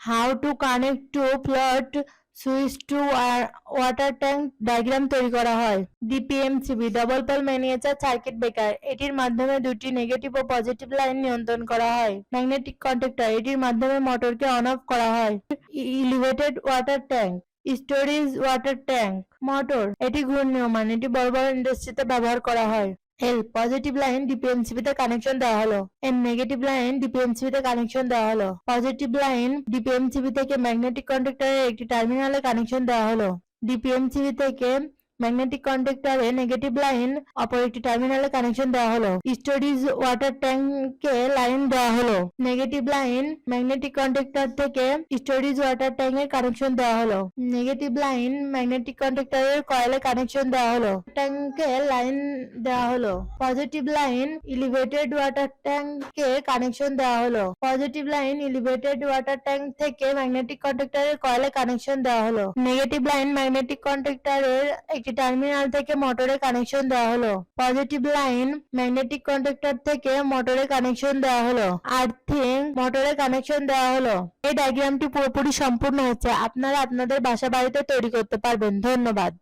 How to connect to plot switch to water tank diagram তৈরি করা হয়। DPMCB double pole miniature circuit breaker, এটির মাধ্যমে দুটি নেগেটিভ ও পজিটিভ লাইন নিয়ন্ত্রণ করা হয়। ম্যাগনেটিক কন্ডাক্টর, এটির মাধ্যমে মোটরকে অন অফ করা হয়। Elevated water tank, storage water tank motor, এটি ঘূর্ণায়মান, এটি বড় বড় ইন্ডাস্ট্রিতে ব্যবহার করা হয়। এল পজিটিভ লাইন ডিপিএমসিবি তে কানেকশন দেওয়া হলো। এন নেগেটিভ লাইন ডিপিএমসিবি তে কানেকশন দেওয়া হলো। পজিটিভ লাইন ডিপিএমসিবি থেকে ম্যাগনেটিক কন্ডাক্টরের একটি টার্মিনালে কানেকশন দেওয়া হলো। ডিপিএমসিবি থেকে ম্যাগনেটিক কন্ডাক্টরে নেগেটিভ লাইন অপর একটি টার্মিনালে কানেকশন দেওয়া হলো। স্টোরেজ ওয়াটার ট্যাঙ্কে লাইন দেওয়া হলো। নেগেটিভ লাইন ম্যাগনেটিক কন্ডাক্টর থেকে স্টোরেজ ওয়াটার ট্যাঙ্কে কানেকশন দেওয়া হলো। নেগেটিভ লাইন ম্যাগনেটিক কন্ডাক্টরের কয়েলে কানেকশন দেওয়া হলো। ট্যাঙ্কে লাইন দেওয়া হলো। পজিটিভ লাইন এলিভেটেড ওয়াটার ট্যাঙ্কে কানেকশন দেওয়া হলো। Positive line elevated water tank থেকে ম্যাগনেটিক কন্ডাক্টরের কয়েলে কানেকশন দেওয়া হলো। নেগেটিভ লাইন ম্যাগনেটিক কন্ডাক্টরের একটি টার্মিনাল থেকে মোটরে কানেকশন দেওয়া হলো। পজিটিভ লাইন ম্যাগনেটিক কন্ডাক্টর থেকে মোটরে কানেকশন দেওয়া হলো। আর্থিং মোটরে কানেকশন দেওয়া হলো। এই ডায়াগ্রামটি পুরোপুরি সম্পূর্ণ হচ্ছে। আপনারা আপনাদের বাসা বাড়িতে তৈরি করতে পারবেন। ধন্যবাদ।